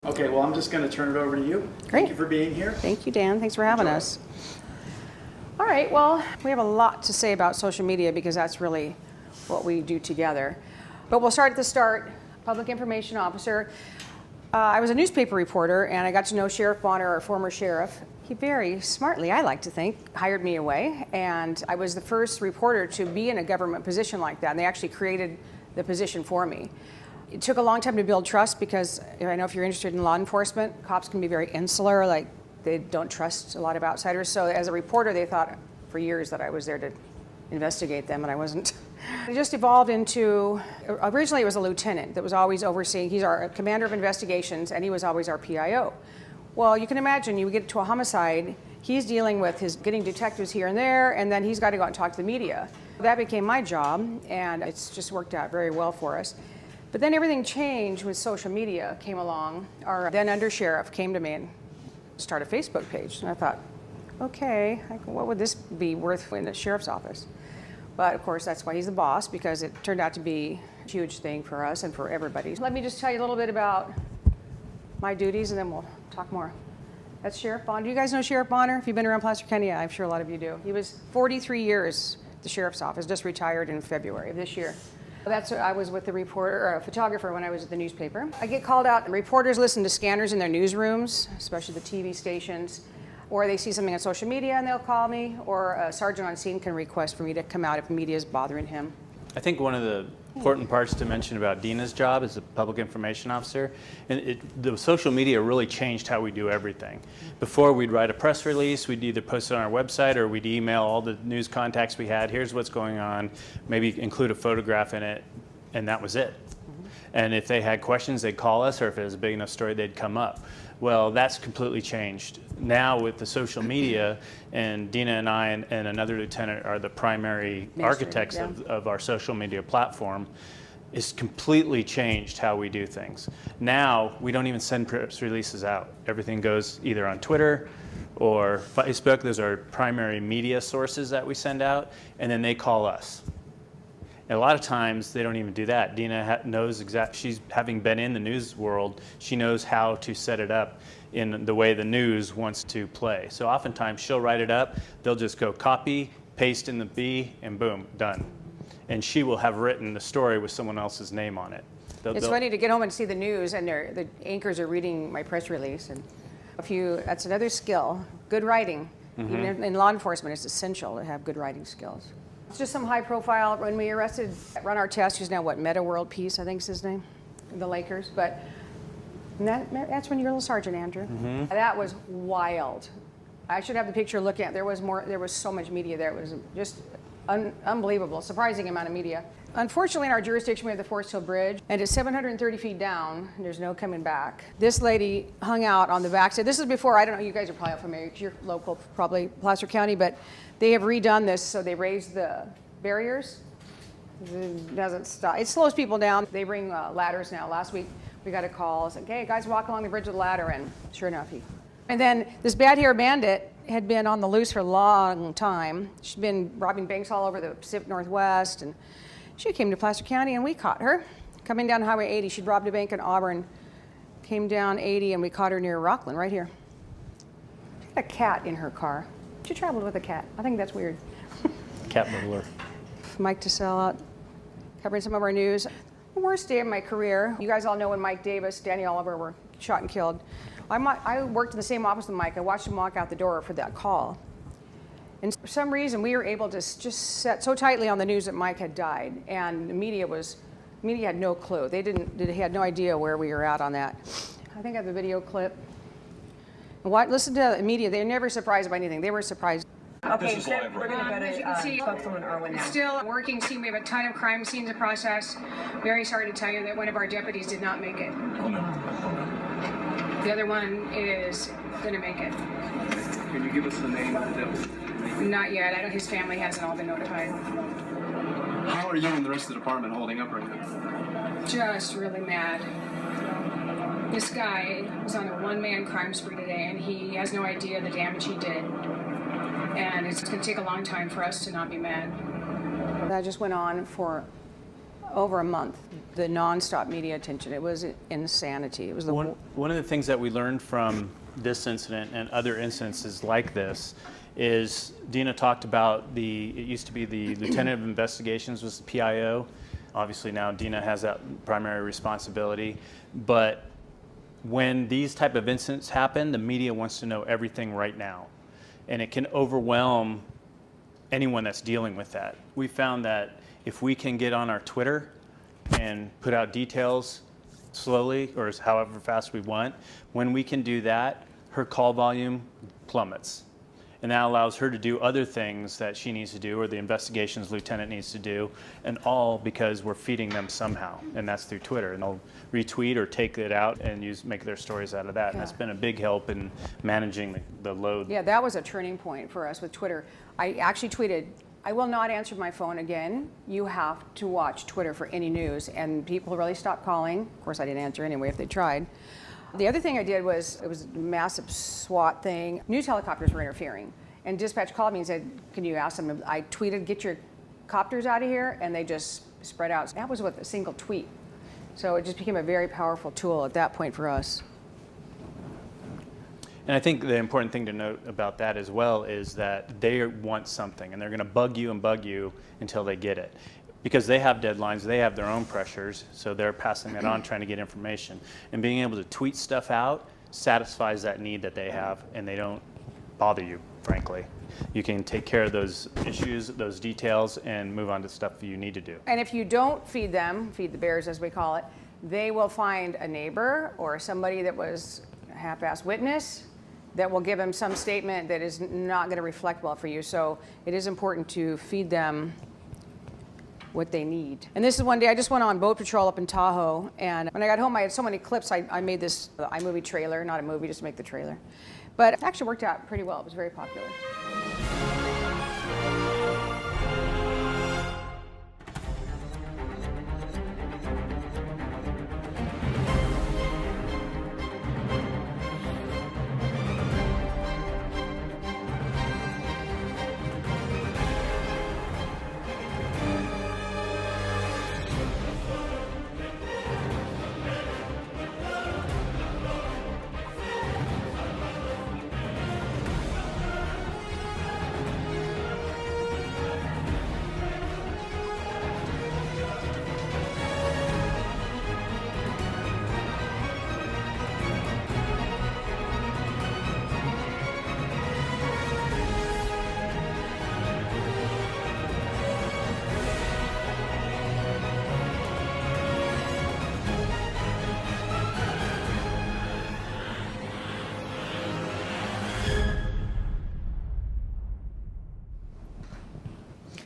Okay, well, I'm just going to turn it over to you. Great. Thank you for being here. Thank you, Dan. Thanks for having us. All right, well, we have a lot to say about social media because that's really what we do together. But we'll start at the start. Public Information Officer. I was a newspaper reporter, and I got to know Sheriff Bonner, our former sheriff. He very smartly, I like to think, hired me away, and I was the first reporter to be in a government position like that, and they actually created the position for me. It took a long time to build trust because I know if you're interested in law enforcement, cops can be very insular, like they don't trust a lot of outsiders. So as a reporter, they thought for years that I was there to investigate them, and I wasn't. It just evolved into, originally it was a lieutenant that was always overseeing, he's our commander of investigations, and he was always our PIO. Well, you can imagine, you get to a homicide, he's dealing with getting detectives here and there, and then he's got to go out and talk to the media. That became my job, and it's just worked out very well for us. But then everything changed when social media came along. Our then undersheriff came to me and started a Facebook page. And I thought, okay, what would this be worth in the sheriff's office? But of course, that's why he's the boss, because it turned out to be a huge thing for us and for everybody. Let me just tell you a little bit about my duties, and then we'll talk more. That's Sheriff Bonner. Do you guys know Sheriff Bonner? If you've been around Placer County, yeah, I'm sure a lot of you do. He was 43 years at the sheriff's office, just retired in February of this year. I was with the reporter, or a photographer when I was at the newspaper. I get called out, and reporters listen to scanners in their newsrooms, especially the TV stations, or they see something on social media and they'll call me, or a sergeant on scene can request for me to come out if media is bothering him. I think one of the important parts to mention about Dina's job as a public information officer, and the social media really changed how we do everything. Before, we'd write a press release, we'd either post it on our website or we'd email all the news contacts we had, here's what's going on, maybe include a photograph in it, and that was it. And if they had questions, they'd call us, or if it was a big enough story, they'd come up. Well, that's completely changed. Now with the social media, and Dina and I and another lieutenant are the primary architects of our social media platform, it's completely changed how we do things. Now, we don't even send press releases out. Everything goes either on Twitter or Facebook. Those are primary media sources that we send out, and then they call us. And a lot of times they don't even do that. Dina knows she's having been in the news world, she knows how to set it up in the way the news wants to play. So oftentimes she'll write it up, they'll just go copy, paste in the B, and boom, done. And she will have written the story with someone else's name on it. It's funny to get home and see the news, and the anchors are reading my press release. And that's another skill, good writing. Mm-hmm. Even in law enforcement, it's essential to have good writing skills. It's just some high profile. When we arrested Run Our Test, who's now Meta World Peace, I think is his name, the Lakers. But that's when you're a little sergeant, Andrew. Mm-hmm. That was wild. I should have the picture to look at. There was so much media there. It was just unbelievable, surprising amount of media. Unfortunately, in our jurisdiction, we have the Forest Hill Bridge, and it's 730 feet down, and there's no coming back. This lady hung out on the backside. This is before, I don't know, you guys are probably familiar, you're local, probably Placer County, but they have redone this, so they raised the barriers. It doesn't stop. It slows people down. They bring ladders now. Last week, we got a call. It's like, hey, guys, walk along the bridge with a ladder, and sure enough, And then this bad-hair bandit had been on the loose for a long time. She'd been robbing banks all over the Pacific Northwest, and she came to Placer County, and we caught her. Coming down Highway 80, she'd robbed a bank in Auburn, came down 80, and we caught her near Rockland, right here. She had a cat in her car. She traveled with a cat. I think that's weird. Cat burglar. Mike Tassell out covering some of our news. The worst day of my career. You guys all know when Mike Davis, Danny Oliver were shot and killed. I worked in the same office with Mike. I watched him walk out the door for that call. And for some reason, we were able to just set so tightly on the news that Mike had died, and the media had no clue. They had no idea where we were at on that. I think I have a video clip. Listen to the media. They're never surprised by anything. They were surprised. Okay, so we're going to go to spokeswoman Irwin now. Still a working team. We have a ton of crime scenes to process. Very sorry to tell you that one of our deputies did not make it. Oh, no. The other one is going to make it. Can you give us the name of the deputy? Not yet. His family hasn't all been notified. How are you and the rest of the department holding up right now? Just really mad. This guy was on a one-man crime spree today, and he has no idea the damage he did. And it's going to take a long time for us to not be mad. That just went on for over a month. the nonstop media attention. It was insanity. It was the One of the things that we learned from this incident and other incidences like this is Dina talked about it used to be the Lieutenant of Investigations was the PIO. Obviously now Dina has that primary responsibility. But when these type of incidents happen, the media wants to know everything right now. And it can overwhelm anyone that's dealing with that. We found that if we can get on our Twitter and put out details slowly or however fast we want, when we can do that, her call volume plummets. And that allows her to do other things that she needs to do or the investigations lieutenant needs to do, and all because we're feeding them somehow, and that's through Twitter. And they'll retweet or take it out and make their stories out of that. And that's been a big help in managing the load. Yeah, that was a turning point for us with Twitter. I actually tweeted, I will not answer my phone again. You have to watch Twitter for any news. And people really stopped calling. Of course, I didn't answer anyway if they tried. The other thing I did was, it was a massive SWAT thing. News helicopters were interfering. And dispatch called me and said, can you ask them? I tweeted, get your copters out of here. And they just spread out. That was with a single tweet. So it just became a very powerful tool at that point for us. And I think the important thing to note about that as well is that they want something, and they're going to bug you until they get it. Because they have deadlines, they have their own pressures, so they're passing that on, trying to get information. And being able to tweet stuff out satisfies that need that they have, and they don't bother you, frankly. You can take care of those issues, those details, and move on to stuff you need to do. And if you don't feed them, feed the bears as we call it, they will find a neighbor or somebody that was a half-assed witness that will give them some statement that is not going to reflect well for you. So it is important to feed them what they need. And this is one day I just went on boat patrol up in Tahoe, and when I got home I had so many clips. I made this iMovie trailer, not a movie, just to make the trailer. But it actually worked out pretty well. It was very popular.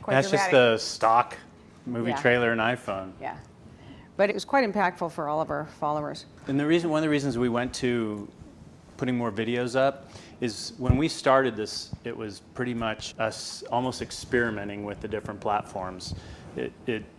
That's just the stock movie Yeah. trailer and iPhone. Yeah. But it was quite impactful for all of our followers. And one of the reasons we went to putting more videos up is when we started this, it was pretty much us almost experimenting with the different platforms.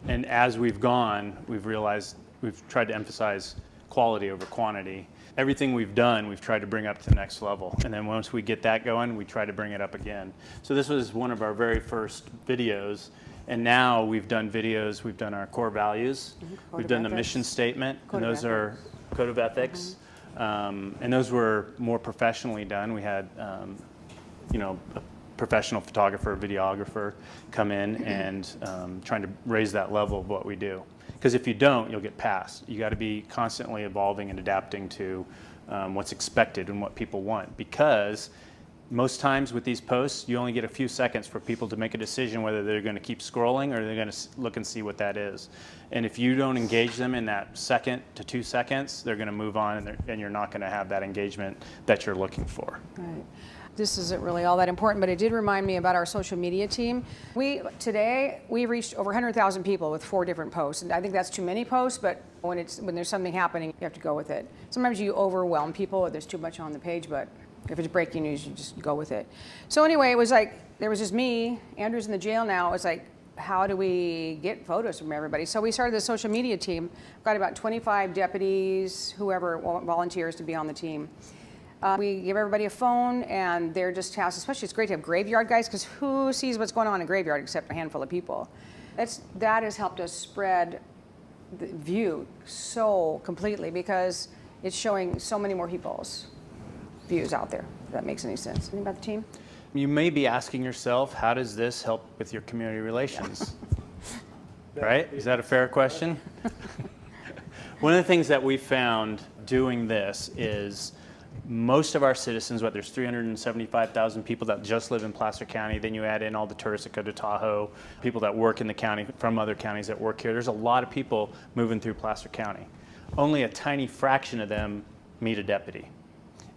And as we've gone, we've realized we've tried to emphasize quality over quantity. Everything we've done, we've tried to bring up to the next level. And then once we get that going, we try to bring it up again. So this was one of our very first videos. And now we've done videos, we've done our core values, we've done the mission statement, and those are code of ethics. And those were more professionally done. We had, a professional photographer, videographer come in and trying to raise that level of what we do. Because if you don't, you'll get passed. You got to be constantly evolving and adapting to what's expected and what people want. Because most times with these posts, you only get a few seconds for people to make a decision whether they're going to keep scrolling or they're going to look and see what that is. And if you don't engage them in that 2 to 2 seconds, they're going to move on, and you're not going to have that engagement that you're looking for. Right. This isn't really all that important, but it did remind me about our social media team. Today we reached over 100,000 people with 4 different posts, and I think that's too many posts. But when there's something happening, you have to go with it. Sometimes you overwhelm people if there's too much on the page, but if it's breaking news, you just go with it. So anyway, it was like there was just me. Andrew's in the jail now. It's like, how do we get photos from everybody? So we started the social media team. We've got about 25 deputies, whoever volunteers to be on the team. We give everybody a phone, and they're just tasked, especially it's great to have graveyard guys, because who sees what's going on in a graveyard except a handful of people? That has helped us spread the view so completely because it's showing so many more people's views out there, if that makes any sense. Anything about the team? You may be asking yourself, how does this help with your community relations? Right? Is that a fair question? One of the things that we found doing this is most of our citizens, what there's 375,000 people that just live in Placer County, then you add in all the tourists that go to Tahoe, people that work in the county from other counties that work here. There's a lot of people moving through Placer County. Only a tiny fraction of them meet a deputy.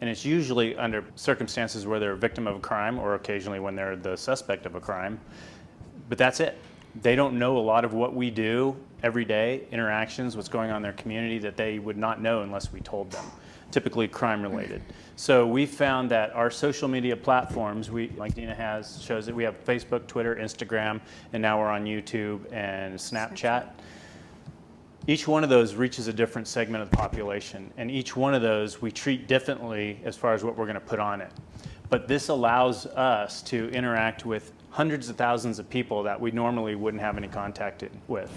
And it's usually under circumstances where they're a victim of a crime or occasionally when they're the suspect of a crime. But that's it. They don't know a lot of what we do every day, interactions, what's going on in their community that they would not know unless we told them, typically crime related. So we found that our social media platforms, like Dina has, shows that we have Facebook, Twitter, Instagram, and now we're on YouTube and Snapchat. Each one of those reaches a different segment of the population, and each one of those we treat differently as far as what we're going to put on it. But this allows us to interact with hundreds of thousands of people that we normally wouldn't have any contact with.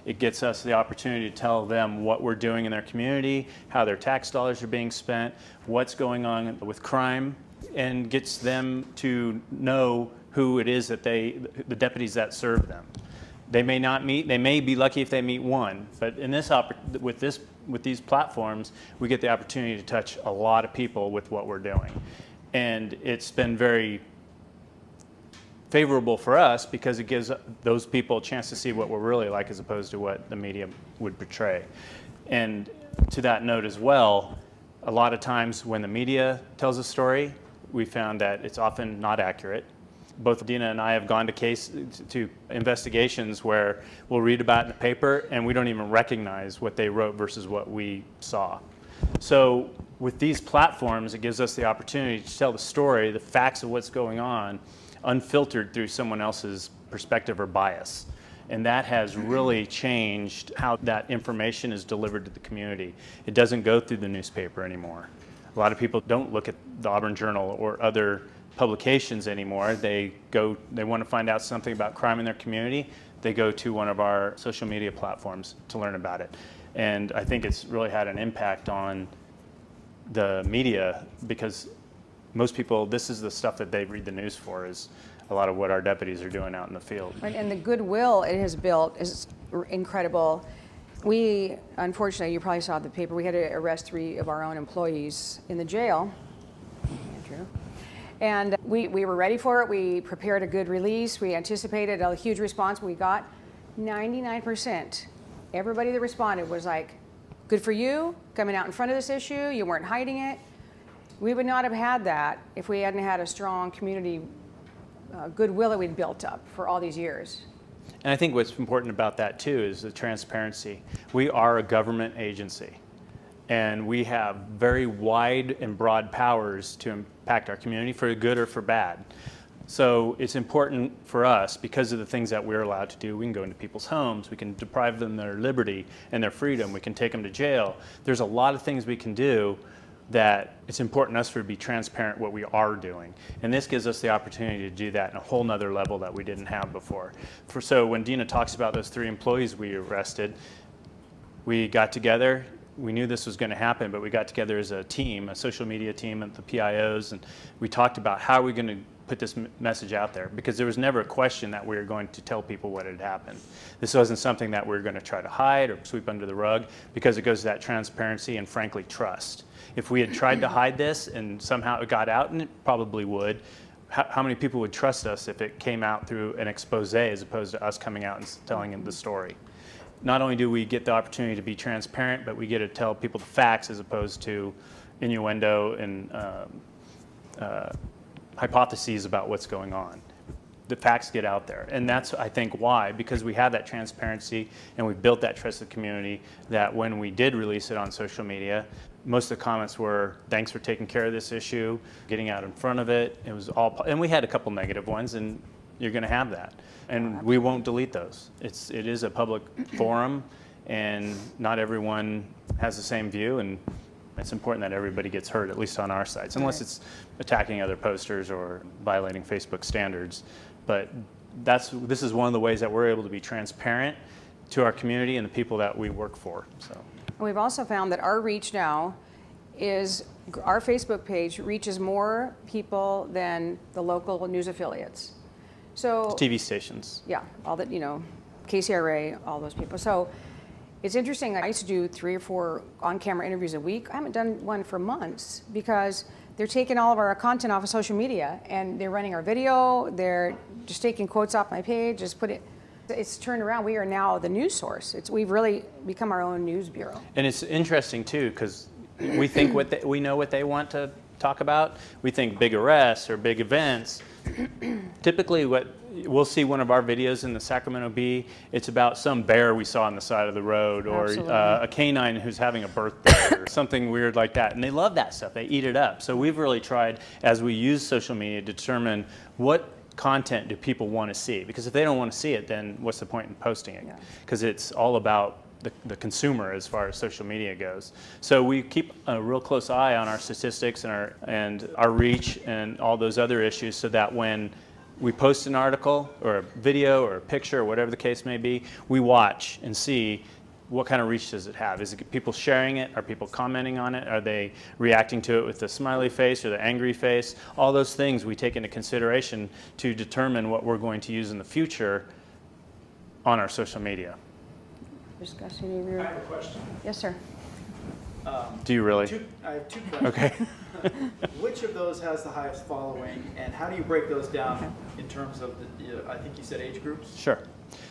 It gets us the opportunity to tell them what we're doing in their community, how their tax dollars are being spent, what's going on with crime, and gets them to know who it is that the deputies that serve them. They may not meet, they may be lucky if they meet one, but in this with these platforms, we get the opportunity to touch a lot of people with what we're doing. And it's been very favorable for us because it gives those people a chance to see what we're really like as opposed to what the media would portray. And to that note as well, a lot of times when the media tells a story, we found that it's often not accurate. Both Dina and I have gone to investigations where we'll read about it in the paper and we don't even recognize what they wrote versus what we saw. So with these platforms, it gives us the opportunity to tell the story, the facts of what's going on, unfiltered through someone else's perspective or bias. And that has really changed how that information is delivered to the community. It doesn't go through the newspaper anymore. A lot of people don't look at the Auburn Journal or other publications anymore. They want to find out something about crime in their community. They go to one of our social media platforms to learn about it. And I think it's really had an impact on the media because most people, this is the stuff that they read the news for, is a lot of what our deputies are doing out in the field. Right, and the goodwill it has built is incredible. We, unfortunately, you probably saw the paper, we had to arrest 3 of our own employees in the jail. Andrew. And we were ready for it. We prepared a good release. We anticipated a huge response. We got 99%. Everybody that responded was like, good for you, coming out in front of this issue. You weren't hiding it. We would not have had that if we hadn't had a strong community goodwill that we'd built up for all these years. And I think what's important about that too is the transparency. We are a government agency. And we have very wide and broad powers to impact our community for good or for bad. So it's important for us, because of the things that we're allowed to do, we can go into people's homes, we can deprive them their liberty and their freedom, we can take them to jail. There's a lot of things we can do that it's important to us to be transparent what we are doing. And this gives us the opportunity to do that in a whole nother level that we didn't have before. So when Dina talks about those 3 employees we arrested, we got together. We knew this was going to happen, but we got together as a team, a social media team and the PIOs, and we talked about how are we going to put this message out there, because there was never a question that we were going to tell people what had happened. This wasn't something that we were going to try to hide or sweep under the rug, because it goes to that transparency and, frankly, trust. If we had tried to hide this and somehow it got out, and it probably would, how many people would trust us if it came out through an expose as opposed to us coming out and telling them the story? Not only do we get the opportunity to be transparent, but we get to tell people the facts as opposed to innuendo and hypotheses about what's going on. The facts get out there. And that's, I think, why, because we have that transparency and we've built that trusted community, that when we did release it on social media, most of the comments were, thanks for taking care of this issue, getting out in front of it. It was all, and we had a couple negative ones, and you're going to have that. And we won't delete those. It is a public forum, and not everyone has the same view, and it's important that everybody gets heard, at least on our sites, unless it's attacking other posters or violating Facebook standards. But this is one of the ways that we're able to be transparent to our community and the people that we work for. So. And we've also found that our reach now is, our Facebook page reaches more people than the local news affiliates. So TV stations. yeah, all that, KCRA, all those people. So it's interesting. I used to do 3 or 4 on-camera interviews a week. I haven't done one for months because they're taking all of our content off of social media and they're running our video. They're just taking quotes off my page, just put it. It's turned around. We are now the news source. We've really become our own news bureau. And it's interesting too, because we think we know what they want to talk about. We think big arrests or big events. Typically, what we'll see one of our videos in the Sacramento Bee, it's about some bear we saw on the side of the road, or a canine who's having a birthday, or something weird like that. And they love that stuff. They eat it up. So we've really tried, as we use social media, to determine what content do people want to see. Because if they don't want to see it, then what's the point in posting it? Because it's all about the consumer as far as social media goes. So we keep a real close eye on our statistics and our reach and all those other issues, so that when we post an article or a video or a picture or whatever the case may be, we watch and see what kind of reach does it have. Is it people sharing it? Are people commenting on it? Are they reacting to it with the smiley face or the angry face? All those things we take into consideration to determine what we're going to use in the future on our social media. Discuss any of your... I have a question. Yes, sir. Do you really? I have 2 questions. Okay. Which of those has the highest following, and how do you break those down in terms of the, I think you said age groups? Sure.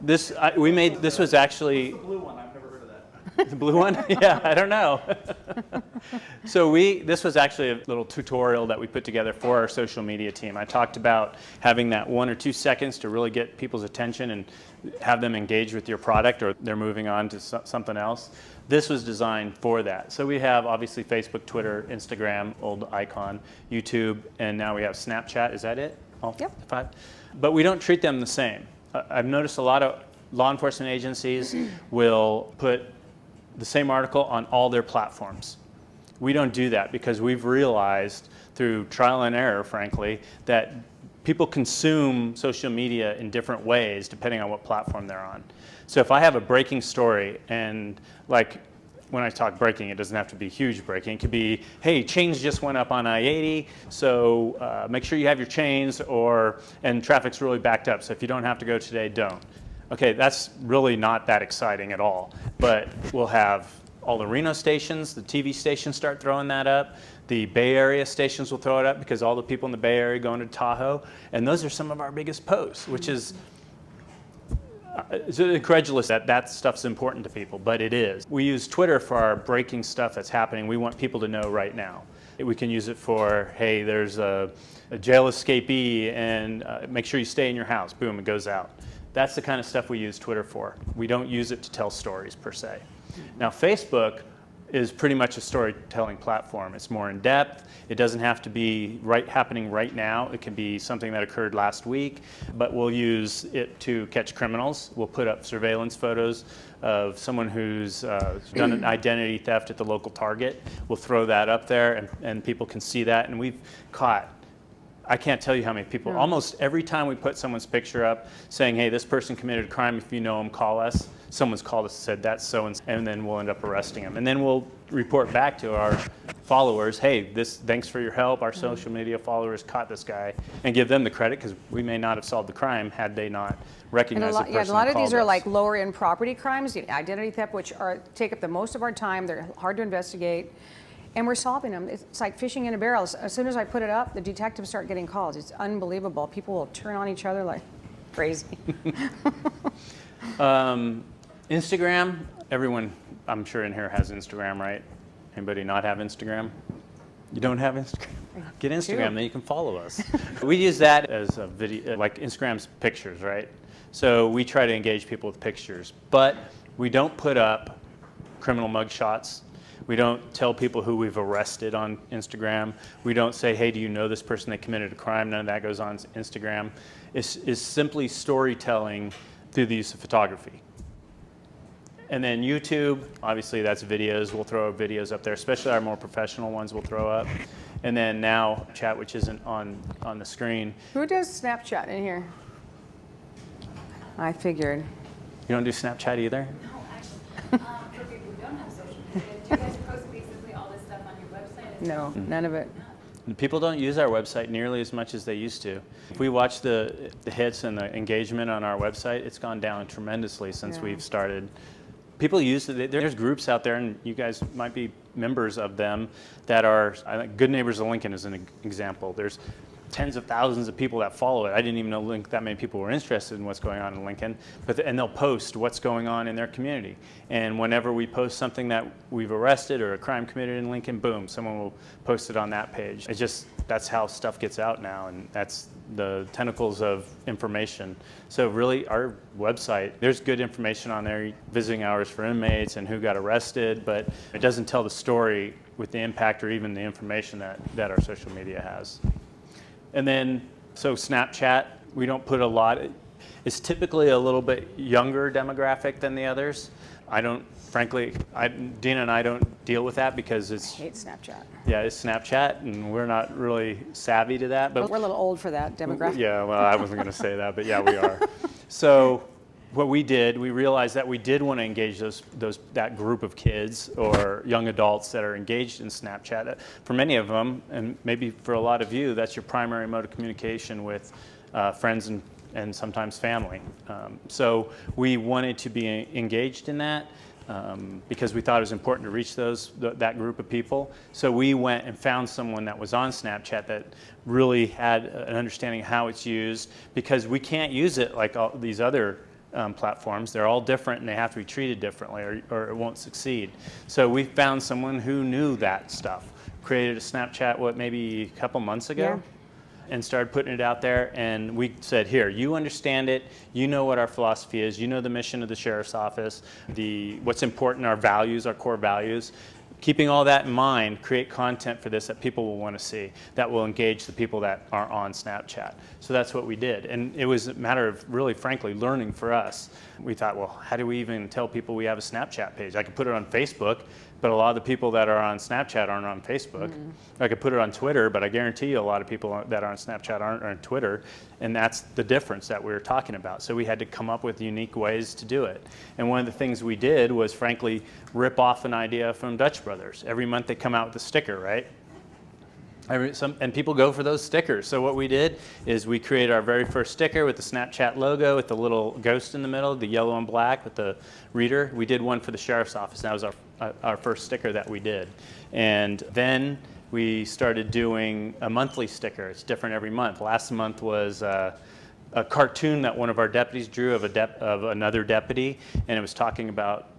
This was actually... What's the blue one? I've never heard of that. The blue one? Yeah, I don't know. So this was actually a little tutorial that we put together for our social media team. I talked about having that 1 or 2 seconds to really get people's attention and have them engage with your product, or they're moving on to something else. This was designed for that. So we have obviously Facebook, Twitter, Instagram, old icon, YouTube, and now we have Snapchat. Is that it? All Yep. 5? But we don't treat them the same. I've noticed a lot of law enforcement agencies will put the same article on all their platforms. We don't do that because we've realized through trial and error, frankly, that people consume social media in different ways depending on what platform they're on. So if I have a breaking story, and like when I talk breaking, it doesn't have to be huge breaking. It could be, hey, chains just went up on I-80, so make sure you have your chains, and traffic's really backed up, so if you don't have to go today, don't. Okay, that's really not that exciting at all, but we'll have all the Reno stations, the TV stations start throwing that up. The Bay Area stations will throw it up because all the people in the Bay Area going to Tahoe, and those are some of our biggest posts, which is it's incredulous that stuff's important to people, but it is. We use Twitter for our breaking stuff that's happening. We want people to know right now. We can use it for, hey, there's a jail escapee, and make sure you stay in your house. Boom, it goes out. That's the kind of stuff we use Twitter for. We don't use it to tell stories per se. Now, Facebook is pretty much a storytelling platform. It's more in depth. It doesn't have to be happening right now. It can be something that occurred last week, but we'll use it to catch criminals. We'll put up surveillance photos of someone who's done an identity theft at the local Target. We'll throw that up there, and people can see that. And we've caught, I can't tell you how many people, almost every time we put someone's picture up saying, hey, this person committed a crime, if you know them, call us. Someone's called us and said that's so, and then we'll end up arresting them. And then we'll report back to our followers, hey, thanks for your help. Our social media followers caught this guy, and give them the credit, because we may not have solved the crime had they not recognized the person who called us. A lot of these are like lower end property crimes, identity theft, which take up the most of our time. They're hard to investigate. And we're solving them. It's like fishing in a barrel. As soon as I put it up, the detectives start getting calls. It's unbelievable. People will turn on each other like crazy. Instagram, everyone I'm sure in here has Instagram, right? Anybody not have Instagram? You don't have Instagram? Get Instagram, then you can follow us. We use that as a video, like Instagram's pictures, right? So we try to engage people with pictures, but we don't put up criminal mugshots. We don't tell people who we've arrested on Instagram. We don't say, hey, do you know this person that committed a crime? None of that goes on Instagram. It's simply storytelling through the use of photography. And then YouTube, obviously that's videos. We'll throw videos up there, especially our more professional ones we'll throw up. And then now chat, which isn't on the screen. Who does Snapchat in here? I figured. You don't do Snapchat either? No, actually, for people who don't have social media, do you guys post basically all this stuff on your website? No, none of it. People don't use our website nearly as much as they used to. If we watch the hits and the engagement on our website, it's gone down tremendously since Yeah. we've started. People use it. There's groups out there, and you guys might be members of them, that are, I think Good Neighbors of Lincoln is an example. There's tens of thousands of people that follow it. I didn't even know that many people were interested in what's going on in Lincoln, and they'll post what's going on in their community. And whenever we post something that we've arrested or a crime committed in Lincoln, boom, someone will post it on that page. It's just, that's how stuff gets out now, and that's the tentacles of information. So really, our website, there's good information on there, visiting hours for inmates and who got arrested, but it doesn't tell the story with the impact or even the information that our social media has. And then, so Snapchat, we don't put a lot. It's typically a little bit younger demographic than the others. I don't, frankly, Dina and I don't deal with that because I it's, hate Snapchat. yeah, it's Snapchat, and we're not really savvy to that. But We're a little old for that demographic. yeah, well, I wasn't going to say that, but yeah, we are. So what we did, we realized that we did want to engage that group of kids or young adults that are engaged in Snapchat. For many of them, and maybe for a lot of you, that's your primary mode of communication with friends and sometimes family. So we wanted to be engaged in that because we thought it was important to reach that group of people. So we went and found someone that was on Snapchat that really had an understanding of how it's used, because we can't use it like all these other platforms. They're all different and they have to be treated differently or it won't succeed. So we found someone who knew that stuff, created a Snapchat, maybe a couple months ago? Yeah. And started putting it out there, and we said, here, you understand it, you know what our philosophy is, you know the mission of the sheriff's office, what's important, our values, our core values. Keeping all that in mind, create content for this that people will want to see, that will engage the people that are on Snapchat. So that's what we did. And it was a matter of really, frankly, learning for us. We thought, well, how do we even tell people we have a Snapchat page? I could put it on Facebook, but a lot of the people that are on Snapchat aren't on Facebook. I could put it on Twitter, but I guarantee you a lot of people that are on Snapchat aren't on Twitter. And that's the difference that we were talking about. So we had to come up with unique ways to do it. And one of the things we did was, frankly, rip off an idea from Dutch Brothers. Every month they come out with a sticker, right? And people go for those stickers. So what we did is we created our very first sticker with the Snapchat logo, with the little ghost in the middle, the yellow and black with the reader. We did one for the sheriff's office. That was our first sticker that we did. And then we started doing a monthly sticker. It's different every month. Last month was a cartoon that one of our deputies drew of another deputy, and it was talking about,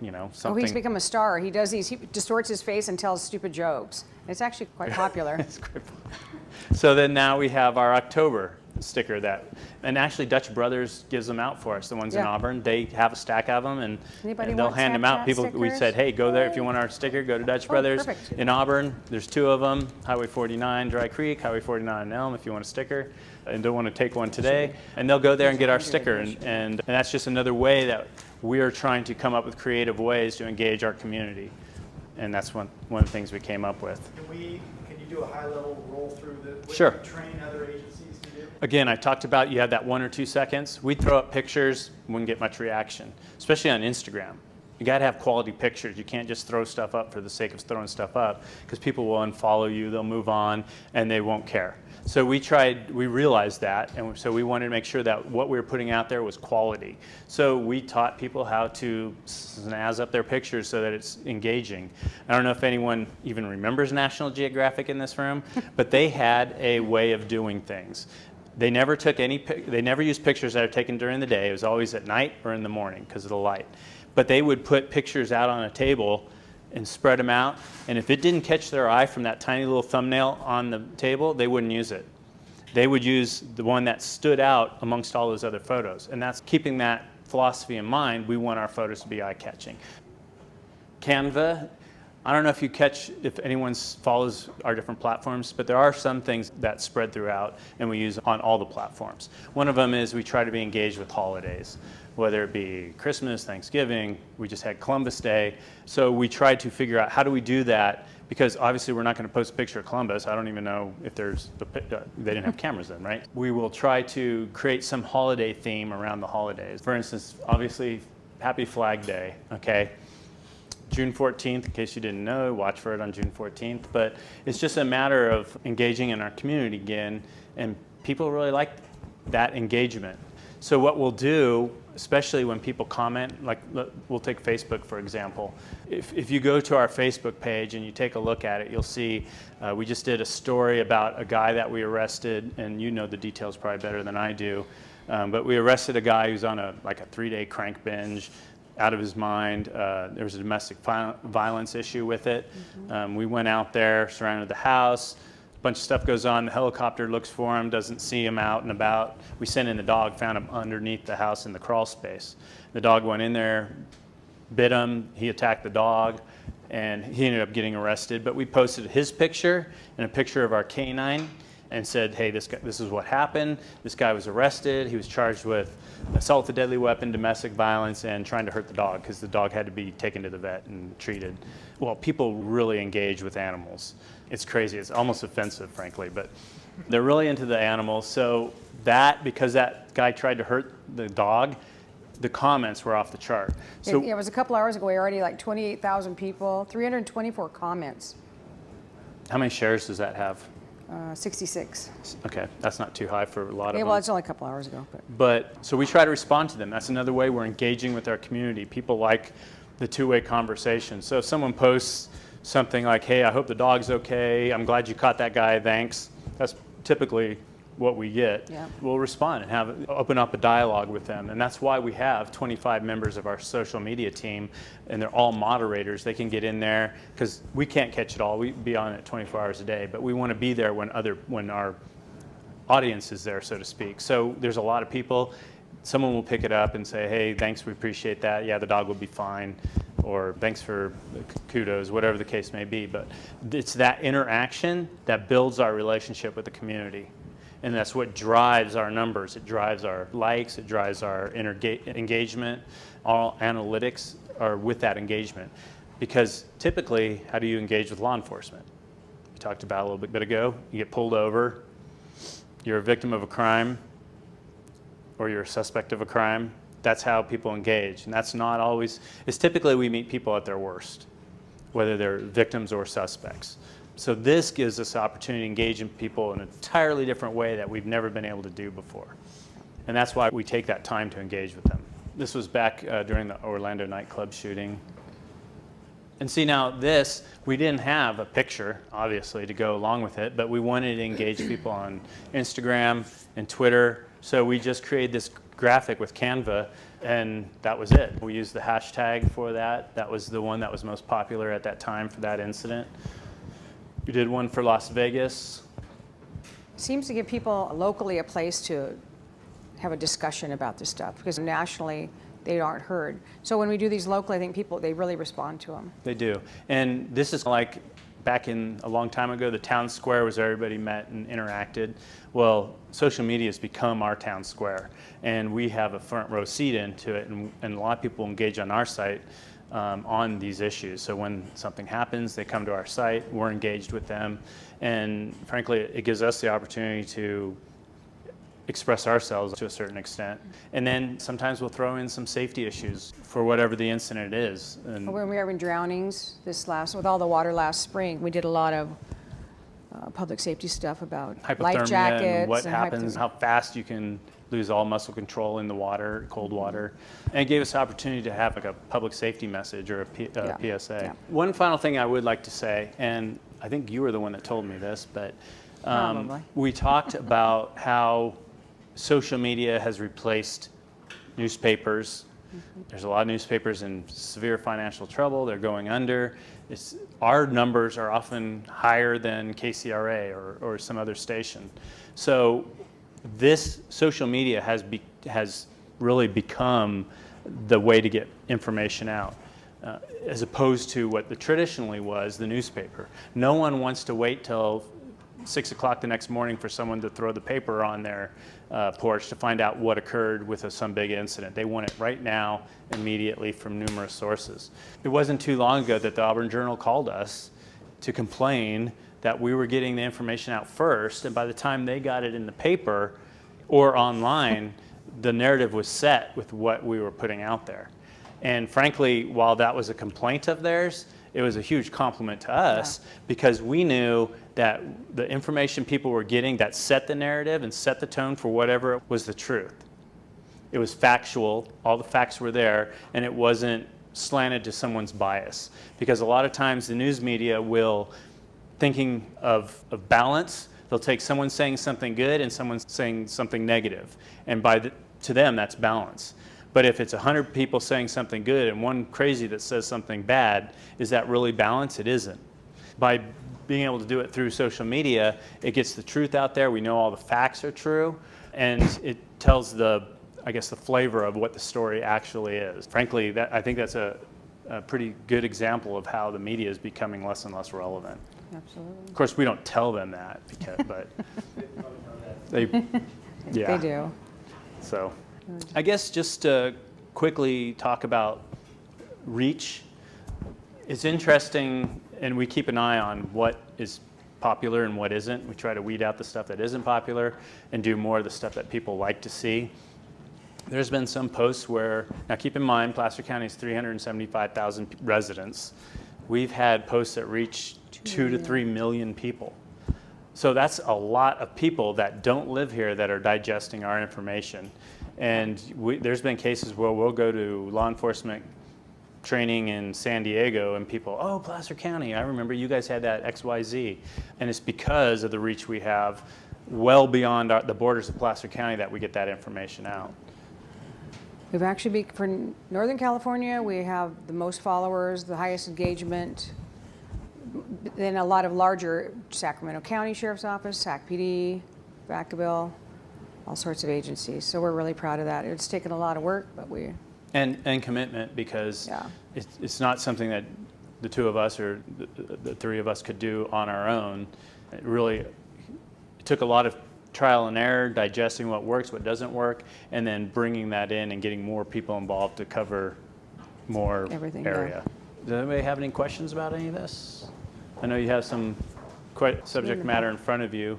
something. Oh, he's become a star. He distorts his face and tells stupid jokes. It's actually quite popular. It's quite popular. So then now we have our October sticker and actually Dutch Brothers gives them out for us, the ones in Yeah. Auburn. They have a stack of them and they'll want hand them out. Snapchat People, we stickers? said, hey, go there if you want our sticker, go to Dutch Brothers. Perfect. In Auburn, there's 2 of them, Highway 49, Dry Creek, Highway 49 in Elm if you want a sticker and don't want to take one today. And they'll go there and get our sticker. And that's just another way that we're trying to come up with creative ways to engage our community. And that's one of the things we came up with. Can you do a high-level roll through what Sure. you train other agencies to do? Again, I talked about you had that 1 or 2 seconds. We'd throw up pictures, wouldn't get much reaction, especially on Instagram. You got to have quality pictures. You can't just throw stuff up for the sake of throwing stuff up, because people will unfollow you, they'll move on, and they won't care. So we realized that, and so we wanted to make sure that what we were putting out there was quality. So we taught people how to snazz up their pictures so that it's engaging. I don't know if anyone even remembers National Geographic in this room, but they had a way of doing things. They never used pictures that are taken during the day. It was always at night or in the morning because of the light. But they would put pictures out on a table and spread them out, and if it didn't catch their eye from that tiny little thumbnail on the table, they wouldn't use it. They would use the one that stood out amongst all those other photos, and that's keeping that philosophy in mind. We want our photos to be eye-catching. Canva, I don't know if anyone follows our different platforms, but there are some things that spread throughout and we use on all the platforms. One of them is we try to be engaged with holidays, whether it be Christmas, Thanksgiving, we just had Columbus Day. So we tried to figure out how do we do that because obviously we're not going to post a picture of Columbus. I don't even know if they didn't have cameras then, right? We will try to create some holiday theme around the holidays. For instance, obviously, Happy Flag Day, okay? June 14th, in case you didn't know, watch for it on June 14th. But it's just a matter of engaging in our community again, and people really like that engagement. So what we'll do, especially when people comment, like we'll take Facebook for example. If you go to our Facebook page and you take a look at it, you'll see we just did a story about a guy that we arrested, and you know the details probably better than I do. But we arrested a guy who's on a 3-day crank binge, out of his mind. There was a domestic violence issue with it. We went out there, surrounded the house. Bunch of stuff goes on. The helicopter looks for him, doesn't see him out and about. We sent in the dog, found him underneath the house in the crawl space. The dog went in there, bit him, he attacked the dog, and he ended up getting arrested. But we posted his picture and a picture of our canine and said, hey, this is what happened. This guy was arrested. He was charged with assault with a deadly weapon, domestic violence, and trying to hurt the dog because the dog had to be taken to the vet and treated. Well, people really engage with animals. It's crazy. It's almost offensive, frankly, but they're really into the animals. So because that guy tried to hurt the dog, the comments were off the chart. So It was a couple hours ago. We already 28,000 people, 324 comments, how many shares does that have? 66. Okay, that's not too high for a lot of Yeah, them. well, it's only a couple hours ago. But so we try to respond to them. That's another way we're engaging with our community. People like the two-way conversation. So if someone posts something like, hey, I hope the dog's okay, I'm glad you caught that guy, thanks. That's typically what we get. Yeah. We'll respond and open up a dialogue with them. And that's why we have 25 members of our social media team, and they're all moderators. They can get in there because we can't catch it all. We be on it 24 hours a day, but we want to be there when our audience is there, so to speak. So there's a lot of people. Someone will pick it up and say, hey, thanks, we appreciate that. Yeah, the dog will be fine. Or thanks for kudos, whatever the case may be. But it's that interaction that builds our relationship with the community. And that's what drives our numbers. It drives our likes, it drives our engagement. All analytics are with that engagement. Because typically, how do you engage with law enforcement? We talked about a little bit ago. You get pulled over, you're a victim of a crime, or you're a suspect of a crime. That's how people engage. And that's not always, it's typically we meet people at their worst, whether they're victims or suspects. So this gives us the opportunity to engage in people in an entirely different way that we've never been able to do before. And that's why we take that time to engage with them. This was back during the Orlando nightclub shooting. And see now we didn't have a picture, obviously, to go along with it, but we wanted to engage people on Instagram and Twitter. So we just created this graphic with Canva, and that was it. We used the hashtag for that. That was the one that was most popular at that time for that incident. We did one for Las Vegas. Seems to give people locally a place to have a discussion about this stuff, because nationally they aren't heard. So when we do these locally, I think they really respond to them. They do. And this is like back in a long time ago, the town square was where everybody met and interacted. Well, social media has become our town square, and we have a front row seat into it, and a lot of people engage on our site on these issues. So when something happens, they come to our site, we're engaged with them, and frankly, it gives us the opportunity to express ourselves to a certain extent. And then sometimes we'll throw in some safety issues for whatever the incident is. And When we were having drownings with all the water last spring, we did a lot of public safety stuff about life hypothermia jackets. and what and happens, how fast you can lose all muscle control in the water, cold water. And it gave us the opportunity to have like a public safety message or a PSA. Yeah. One final thing I would like to say, and I think you were the one that told me this, but Probably. we talked about how social media has replaced newspapers. There's a lot of newspapers in severe financial trouble. They're going under. Our numbers are often higher than KCRA or some other station. So this social media has really become the way to get information out, as opposed to what the traditionally was the newspaper. No one wants to wait till 6 o'clock the next morning for someone to throw the paper on their porch to find out what occurred with some big incident. They want it right now, immediately, from numerous sources. It wasn't too long ago that the Auburn Journal called us to complain that we were getting the information out first, and by the time they got it in the paper or online, the narrative was set with what we were putting out there. And frankly, while that was a complaint of theirs, it was a huge compliment to us because we knew that the information people were getting that set the narrative and set the tone for whatever was the truth. It was factual, all the facts were there, and it wasn't slanted to someone's bias. Because a lot of times the news media will, thinking of balance, they'll take someone saying something good and someone saying something negative. And to them, that's balance. But if it's 100 people saying something good and one crazy that says something bad, is that really balance? It isn't. By being able to do it through social media, it gets the truth out there. We know all the facts are true, and it tells the flavor of what the story actually is. Frankly, I think that's a pretty good example of how the media is becoming less and less relevant. Absolutely. Of course, we don't tell them that, but they do. So I guess just to quickly talk about reach. It's interesting, and we keep an eye on what is popular and what isn't. We try to weed out the stuff that isn't popular and do more of the stuff that people like to see. There's been some posts where, now keep in mind, Placer County is 375,000 residents. We've had posts that reach 2 to 3 million people. So that's a lot of people that don't live here that are digesting our information. And there's been cases where we'll go to law enforcement training in San Diego and people, oh, Placer County, I remember you guys had that XYZ. And it's because of the reach we have well beyond the borders of Placer County that we get that information out. We've actually, for Northern California, we have the most followers, the highest engagement, then a lot of larger Sacramento County Sheriff's Office, Sac PD, Vacaville, all sorts of agencies. So we're really proud of that. It's taken a lot of work, but we... And commitment, because it's not something that the two of us or the three of us could do on our own. It took a lot of trial and error, digesting what works, what doesn't work, and then bringing that in and getting more people involved to cover more area. Does anybody have any questions about any of this? I know you have some quite subject matter in front of you.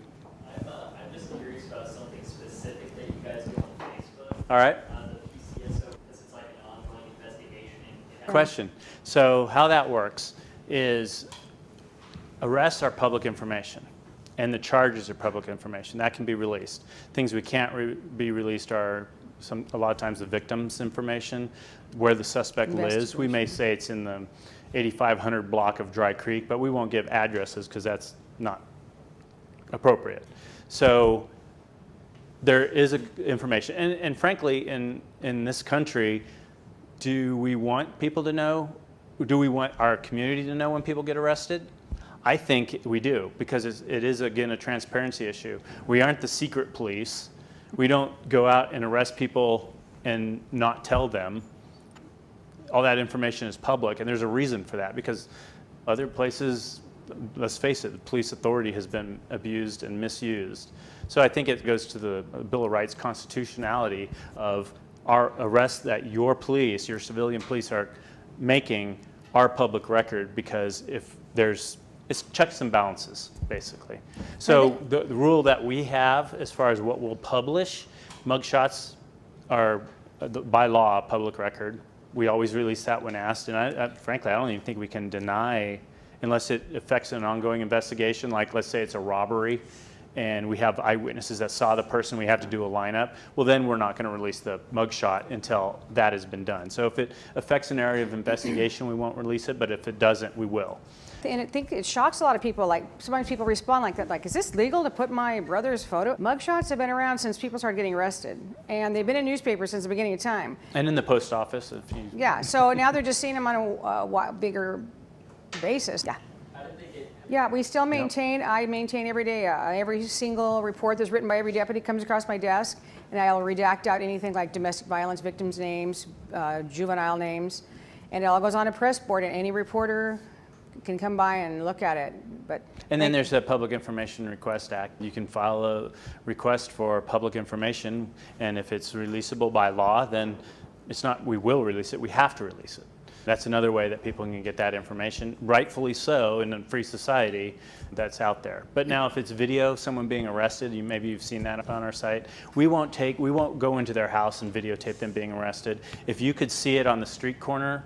I'm just curious about something specific that you guys do on Facebook. All right. The PCSO, because it's like an ongoing investigation. Question. So how that works is arrests are public information, and the charges are public information. That can be released. Things we can't be released are a lot of times the victim's information, where the suspect lives. We may say it's in the 8500 block of Dry Creek, but we won't give addresses because that's not appropriate. So there is information. And frankly, in this country, do we want people to know? Do we want our community to know when people get arrested? I think we do, because it is, again, a transparency issue. We aren't the secret police. We don't go out and arrest people and not tell them. All that information is public, and there's a reason for that, because other places, let's face it, the police authority has been abused and misused. So I think it goes to the Bill of Rights constitutionality of our arrests that your police, your civilian police are making are public record, because if it's checks and balances, basically. So the rule that we have as far as what we'll publish, mugshots are by law public record. We always release that when asked, and frankly, I don't even think we can deny, unless it affects an ongoing investigation, like let's say it's a robbery, and we have eyewitnesses that saw the person, we have to do a lineup, well then we're not going to release the mugshot until that has been done. So if it affects an area of investigation, we won't release it, but if it doesn't, we will. And I think it shocks a lot of people. Like, sometimes people respond like that, like, is this legal to put my brother's photo? Mugshots have been around since people started getting arrested, and they've been in newspapers since the beginning of time. And in the post office, if you... Yeah, so now they're just seeing them on a bigger basis. Yeah. Yeah, we still maintain, I maintain every day, every single report that's written by every deputy comes across my desk, and I'll redact out anything like domestic violence victims' names, juvenile names, and it all goes on a press board, and any reporter can come by and look at it. And then there's the Public Information Request Act. You can file a request for public information, and if it's releasable by law, then it's not we will release it, we have to release it. That's another way that people can get that information, rightfully so, in a free society that's out there. But now if it's video, someone being arrested, maybe you've seen that on our site, we won't go into their house and videotape them being arrested. If you could see it on the street corner,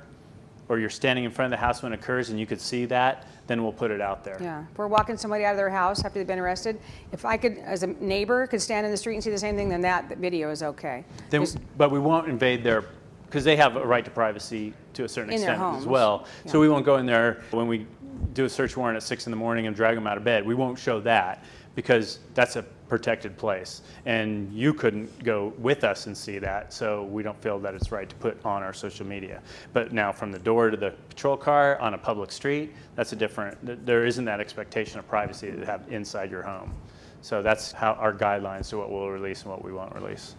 or you're standing in front of the house when it occurs and you could see that, then we'll put it out there. Yeah, if we're walking somebody out of their house after they've been arrested, if I could, as a neighbor, could stand in the street and see the same thing, then that video is okay. Then, but we won't invade their, because they have a right to privacy to a certain In their extent as homes. well. Yeah. So we won't go in there when we do a search warrant at 6 in the morning and drag them out of bed. We won't show that because that's a protected place. And you couldn't go with us and see that, so we don't feel that it's right to put on our social media. But now from the door to the patrol car on a public street, that's a different, there isn't that expectation of privacy to have inside your home. So that's how our guidelines to what we'll release and what we won't release.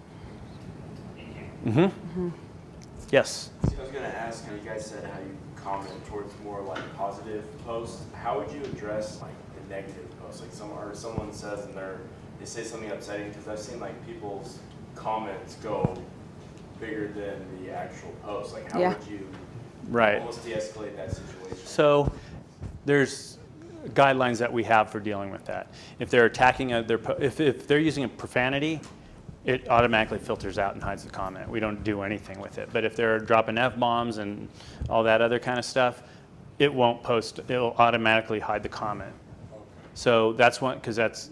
Yes? So I was going to ask, you guys said how you comment towards more like positive posts. How would you address like the negative posts? Like someone says and they say something upsetting, because I've seen like people's comments go bigger than the actual post. Like how would you almost de-escalate that situation? So there's guidelines that we have for dealing with that. If they're attacking if they're using a profanity, it automatically filters out and hides the comment. We don't do anything with it. But if they're dropping F-bombs and all that other kind of stuff, it won't post. It'll automatically hide the comment. So that's one, because that's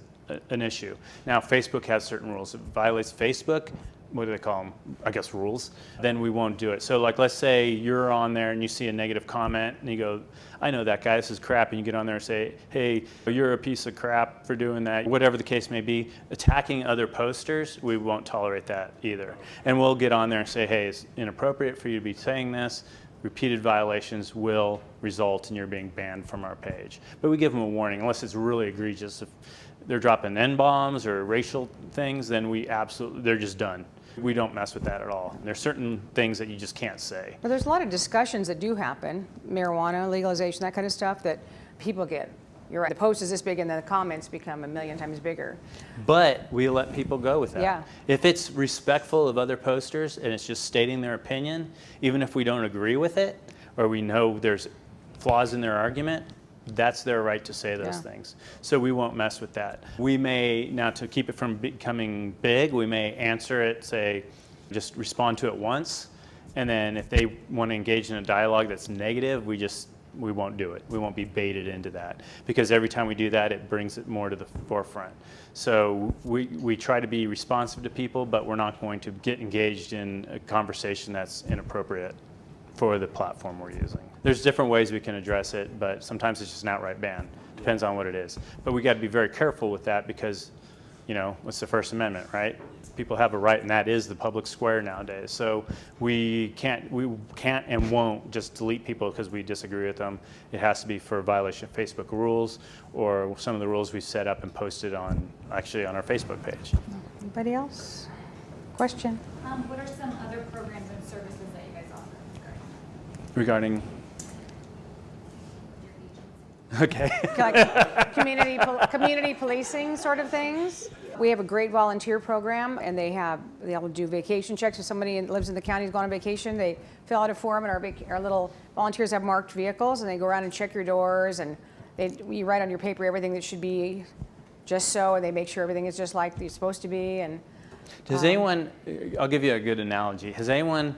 an issue. Now, Facebook has certain rules. If it violates Facebook, what do they call them? I guess rules. Then we won't do it. So like, let's say you're on there and you see a negative comment and you go, I know that guy, this is crap. And you get on there and say, hey, you're a piece of crap for doing that. Whatever the case may be, attacking other posters, we won't tolerate that either. And we'll get on there and say, hey, it's inappropriate for you to be saying this. Repeated violations will result in your being banned from our page. But we give them a warning, unless it's really egregious. If they're dropping N-bombs or racial things, then they're just done. We don't mess with that at all. There's certain things that you just can't say. But there's a lot of discussions that do happen, marijuana, legalization, that kind of stuff, that people get. You're right, the post is this big and the comments become 1,000,000 times bigger. But we let people go with that. Yeah. If it's respectful of other posters and it's just stating their opinion, even if we don't agree with it, or we know there's flaws in their argument, that's their right to say those things. So we won't mess with that. We may, now to keep it from becoming big, we may answer it, say, just respond to it once, and then if they want to engage in a dialogue that's negative, we won't do it. We won't be baited into that, because every time we do that, it brings it more to the forefront. So we try to be responsive to people, but we're not going to get engaged in a conversation that's inappropriate for the platform we're using. There's different ways we can address it, but sometimes it's just an outright ban. Depends on what it is. But we got to be very careful with that, because, you know, it's the First Amendment, right? People have a right, and that is the public square nowadays. So we can't and won't just delete people because we disagree with them. It has to be for a violation of Facebook rules or some of the rules we set up and posted on our Facebook page. Anybody else? Question? What are some other programs and services that you guys offer? Regarding, Your agency? okay. Like community policing sort of things. We have a great volunteer program, and they'll do vacation checks. If somebody lives in the county is going on vacation, they fill out a form, and our little volunteers have marked vehicles, and they go around and check your doors, and you write on your paper everything that should be just so, and they make sure everything is just like it's supposed to be. And Does anyone, I'll give you a good analogy. Has anyone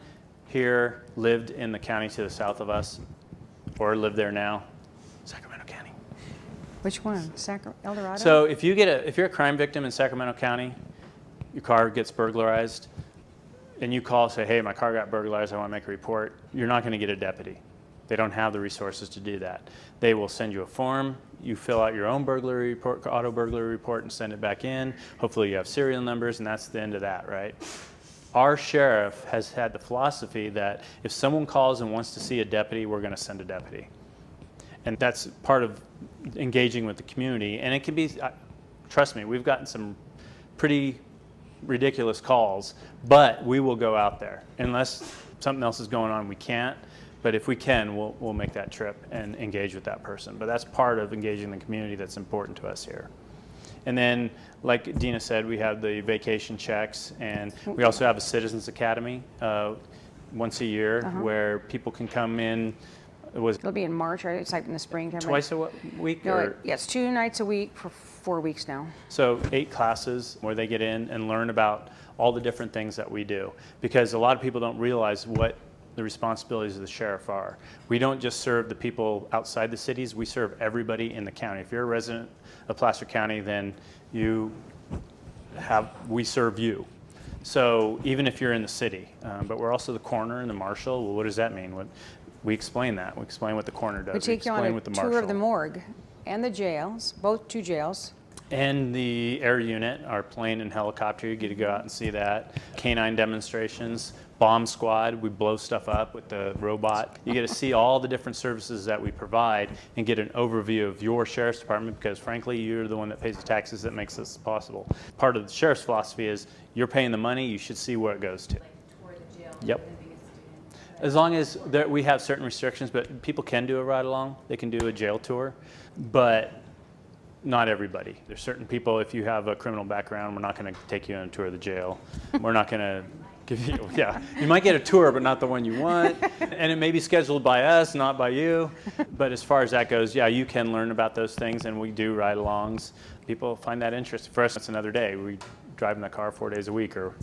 here lived in the county to the south of us, or lived there now? Sacramento County. which one? El Dorado? So if you're a crime victim in Sacramento County, your car gets burglarized, and you call and say, hey, my car got burglarized, I want to make a report, you're not going to get a deputy. They don't have the resources to do that. They will send you a form, you fill out your own burglary report, auto burglary report, and send it back in. Hopefully you have serial numbers, and that's the end of that, right? Our sheriff has had the philosophy that if someone calls and wants to see a deputy, we're going to send a deputy. And that's part of engaging with the community. And it can be, trust me, we've gotten some pretty ridiculous calls, but we will go out there. Unless something else is going on, we can't. But if we can, we'll make that trip and engage with that person. But that's part of engaging the community that's important to us here. And then, like Dina said, we have the vacation checks, and we also have a Citizens Academy. once a year where people can come in. It'll be in March, right? It's like in the springtime. Twice a week? No, it's 2 nights a week for 4 weeks now. So 8 classes where they get in and learn about all the different things that we do. Because a lot of people don't realize what the responsibilities of the sheriff are. We don't just serve the people outside the cities, we serve everybody in the county. If you're a resident of Placer County, then we serve you. So even if you're in the city, but we're also the coroner and the marshal. Well, what does that mean? We explain that. We explain what the coroner does. We take you on explain a what the tour of marshal. the morgue and the jails, both 2 jails. And the air unit, our plane and helicopter, you get to go out and see that. Canine demonstrations, bomb squad, we blow stuff up with the robot. You get to see all the different services that we provide and get an overview of your sheriff's department because frankly, you're the one that pays the taxes that makes this possible. Part of the sheriff's philosophy is you're paying the money, you should see where it goes to. Like toward the jail. Yep. for the biggest student. As long as we have certain restrictions, but people can do a ride along. They can do a jail tour, but not everybody. There's certain people, if you have a criminal background, we're not going to take you on a tour of the jail. We're not going to give you, you might get a tour, but not the one you want. And it may be scheduled by us, not by you. But as far as that goes, you can learn about those things, and we do ride-alongs. People find that interesting. For us, it's another day. We drive in the car 4 days a week or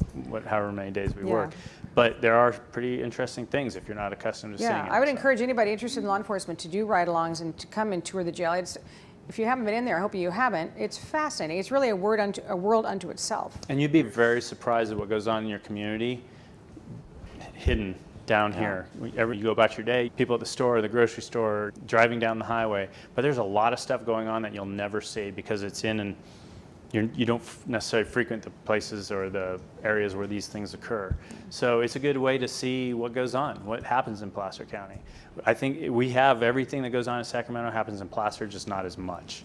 however many days we work. But there are pretty interesting things if you're not accustomed to sitting in I would it. encourage anybody interested in law enforcement to do ride-alongs and to come and tour the jail. If you haven't been in there, I hope you haven't. It's fascinating. It's really a world unto itself. And you'd be very surprised at what goes on in your community hidden down here. You go about your day, people at the store, the grocery store, driving down the highway. But there's a lot of stuff going on that you'll never see because it's in and you don't necessarily frequent the places or the areas where these things occur. So it's a good way to see what goes on, what happens in Placer County. I think we have everything that goes on in Sacramento happens in Placer, just not as much.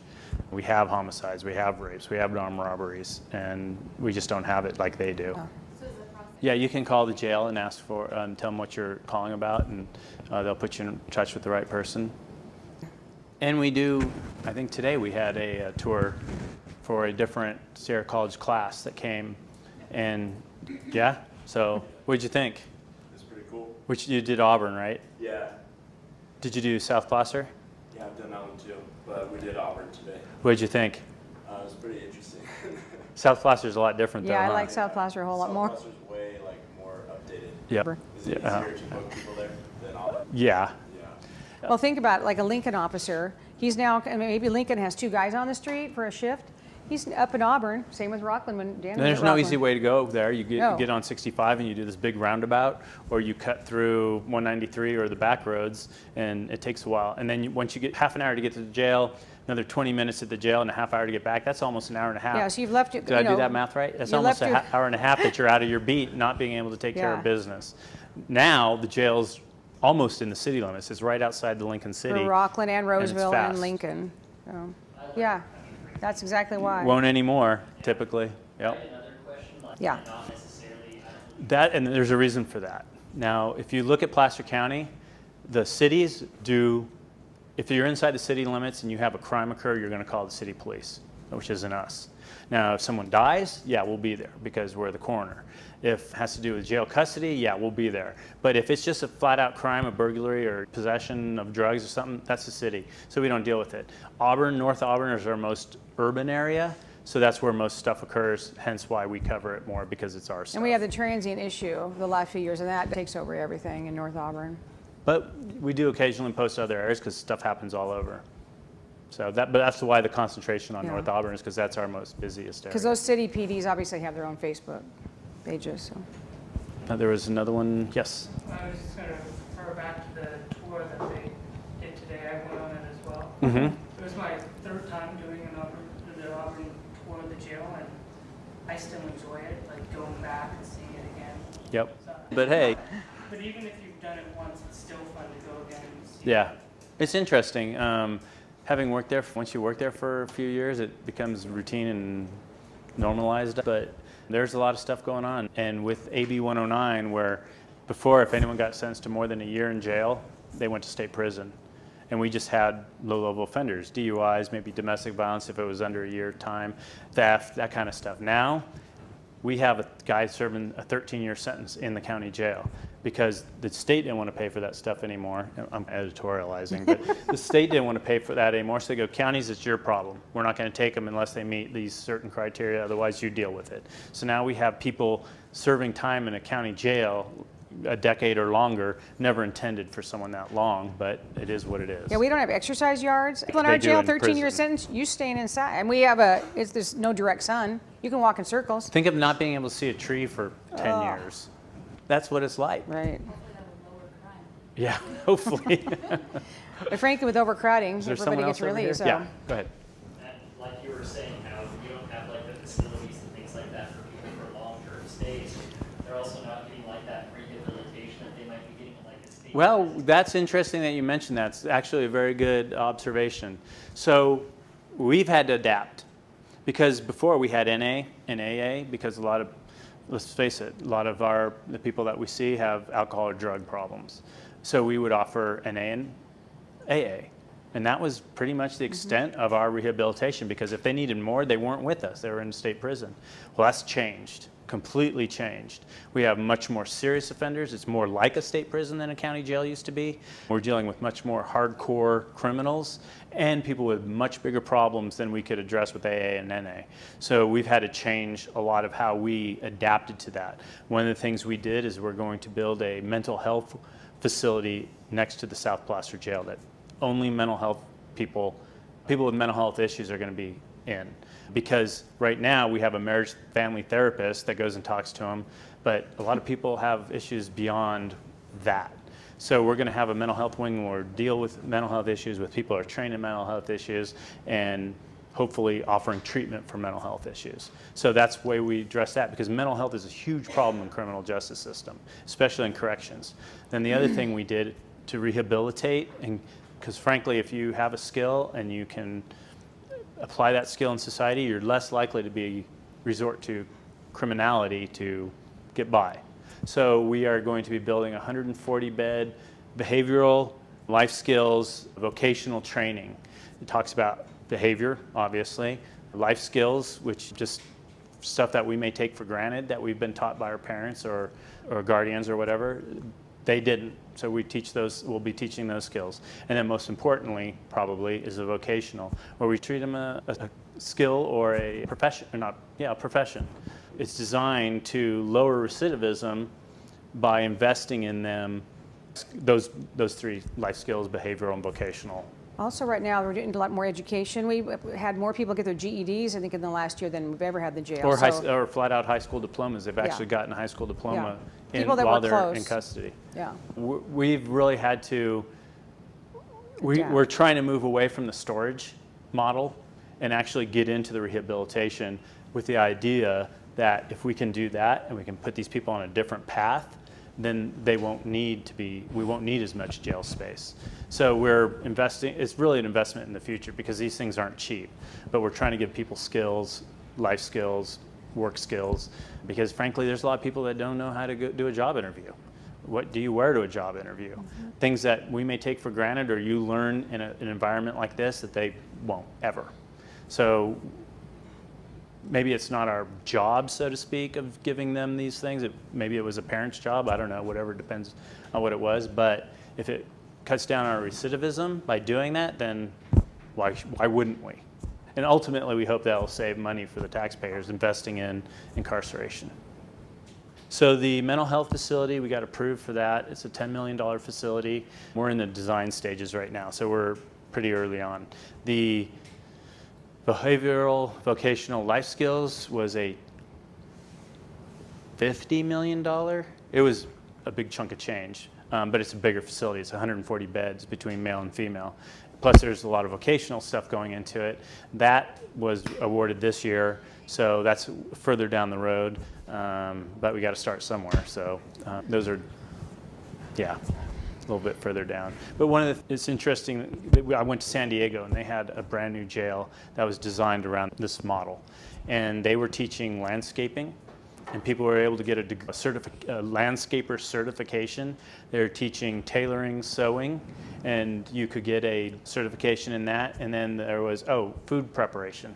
We have homicides, we have rapes, we have armed robberies, and we just don't have it like they do. So is the process. Yeah, you can call the jail and ask for, tell them what you're calling about, and they'll put you in touch with the right person. And we do, I think today we had a tour for a different Sierra College class that came, and so what'd you think? It's pretty cool. Which you did Auburn, right? Yeah. Did you do South Placer? Yeah, I've done that one too, but we did Auburn today. What'd you think? It was pretty interesting. South Placer is a lot different though, I huh? like South Placer a whole lot more. South Placer's way more updated. Yep. Is it easier to book people there than Auburn? Yeah. Yeah. Well, think about like a Lincoln officer. He's now, maybe Lincoln has 2 guys on the street for a shift. He's up in Auburn. Same with Rockland when Dan was There's at no Rockland. easy way to go there. You No. get on 65 and you do this big roundabout, or you cut through 193 or the back roads, and it takes a while. And then once you get half an hour to get to the jail, another 20 minutes at the jail, and a half hour to get back. That's almost an hour and a half. Yeah, so you've left it. Did I do that math right? That's you almost left an your- hour and a half that you're out of your beat, not being able to take care Yeah. of business. Now the jail's almost in the city limits. It's right outside the Lincoln City. For Rockland and Roseville and fast. Lincoln. So, yeah, that's exactly why. Won't anymore, typically. Yep. Another question, like, Yeah. not necessarily, That, and there's a reason for that. Now, if you look at Placer County, the cities do, if you're inside the city limits and you have a crime occur, you're going to call the city police, which isn't us. Now, if someone dies, we'll be there because we're the coroner. If it has to do with jail custody, we'll be there. But if it's just a flat-out crime, a burglary or possession of drugs or something, that's the city. So we don't deal with it. Auburn, North Auburn is our most urban area, so that's where most stuff occurs, hence why we cover it more because it's our stuff. And we have the transient issue the last few years, and that takes over everything in North Auburn. But we do occasionally post other areas because stuff happens all over. So but that's why the concentration on Yeah. North Auburn is because that's our most busiest area. Because those city PDs obviously have their own Facebook pages. So. There was another one, yes. I was just going to refer back to the tour that they did today. I went on it as well. Mm-hmm. It was my 3rd time doing the Auburn tour of the jail, and I still enjoy it, like going back and seeing it again. Yep. So, But hey, but even if you've done it once, it's still fun to go again and see. yeah, it's interesting. Having worked there, once you work there for a few years, it becomes routine and normalized. But there's a lot of stuff going on. And with AB 109, where before, if anyone got sentenced to more than a year in jail, they went to state prison. And we just had low-level offenders, DUIs, maybe domestic violence if it was under a year time, theft, that kind of stuff. Now, we have a guy serving a 13-year sentence in the county jail. because the state didn't want to pay for that stuff anymore. I'm editorializing, but the state didn't want to pay for that anymore. So they go, counties, it's your problem. We're not going to take them unless they meet these certain criteria. Otherwise, you deal with it. So now we have people serving time in a county jail a decade or longer, never intended for someone that long, but it is what it is. Yeah, we don't have exercise yards. People in They our do jail, in 13-year prison. sentence, you staying inside. And we have there's no direct sun. You can walk in circles. Think of not being able to see a tree for 10 years. That's what it's like. Right. Hopefully that will lower crime. Yeah, hopefully. But frankly, with overcrowding, Is there everybody someone gets else over here? released. So. Yeah, go ahead. And like you were saying, how you don't have like the facilities and things like that for people for long-term stays. They're also not getting like that rehabilitation that they might be getting in, like a state. Well, that's interesting that you mentioned that. It's actually a very good observation. So we've had to adapt because before we had NA and AA because a lot of, let's face it, a lot of the people that we see have alcohol or drug problems. So we would offer NA and AA. And that was pretty much the extent of our rehabilitation because if they needed more, they weren't with us. They were in state prison. Well, that's changed, completely changed. We have much more serious offenders. It's more like a state prison than a county jail used to be. We're dealing with much more hardcore criminals and people with much bigger problems than we could address with AA and NA. So we've had to change a lot of how we adapted to that. One of the things we did is we're going to build a mental health facility next to the South Placer Jail that only mental health people with mental health issues are going to be in. Because right now we have a marriage family therapist that goes and talks to them, but a lot of people have issues beyond that. So we're going to have a mental health wing where we deal with mental health issues with people who are trained in mental health issues and hopefully offering treatment for mental health issues. So that's the way we address that because mental health is a huge problem in the criminal justice system, especially in corrections. Then the other thing we did to rehabilitate, and because frankly, if you have a skill and you can apply that skill in society, you're less likely to resort to criminality to get by. So we are going to be building a 140-bed behavioral, life skills, vocational training. It talks about behavior, obviously, life skills, which just stuff that we may take for granted that we've been taught by our parents or guardians or whatever. They didn't, so we'll be teaching those skills. And then most importantly, probably, is a vocational, where we treat them a skill or a profession, a profession. It's designed to lower recidivism by investing in them, those three life skills, behavioral and vocational. Also, right now, we're doing a lot more education. We had more people get their GEDs, I think, in the last year than we've ever had in the jail. Or flat-out high school diplomas. They've actually gotten a high school diploma while they're in custody. Yeah. We've really had to, we're trying to move away from the storage model and actually get into the rehabilitation with the idea that if we can do that and we can put these people on a different path, then we won't need as much jail space. So we're investing, it's really an investment in the future because these things aren't cheap, but we're trying to give people skills, life skills, work skills, because frankly, there's a lot of people that don't know how to do a job interview. What do you wear to a job interview? Mm-hmm. Things that we may take for granted or you learn in an environment like this that they won't ever. So maybe it's not our job, so to speak, of giving them these things. Maybe it was a parent's job. I don't know, whatever, depends on what it was. But if it cuts down our recidivism by doing that, then why wouldn't we? And ultimately, we hope that will save money for the taxpayers investing in incarceration. So the mental health facility, we got approved for that. It's a $10 million facility. We're in the design stages right now, so we're pretty early on. The behavioral vocational life skills was a $50 million. It was a big chunk of change, but it's a bigger facility. It's 140 beds between male and female. Plus there's a lot of vocational stuff going into it. That was awarded this year, so that's further down the road, but we got to start somewhere. So those are, a little bit further down. But it's interesting, I went to San Diego and they had a brand new jail that was designed around this model. And they were teaching landscaping and people were able to get a landscaper certification. They were teaching tailoring, sewing, and you could get a certification in that. And then there was, food preparation,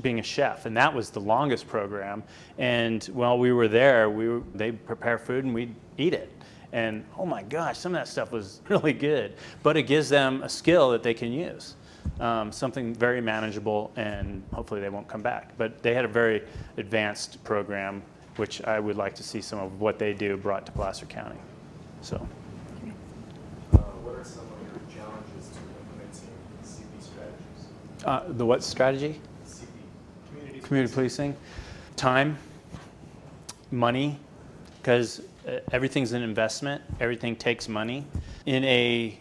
being a chef. And that was the longest program. And while we were there, they'd prepare food and we'd eat it. And oh my gosh, some of that stuff was really good. But it gives them a skill that they can use, something very manageable, and hopefully they won't come back. But they had a very advanced program, which I would like to see some of what they do brought to Placer County. So. What are some of your challenges to implementing CP strategies? The what strategy? CP. Community policing. Time, money, because everything's an investment. Everything takes money. In a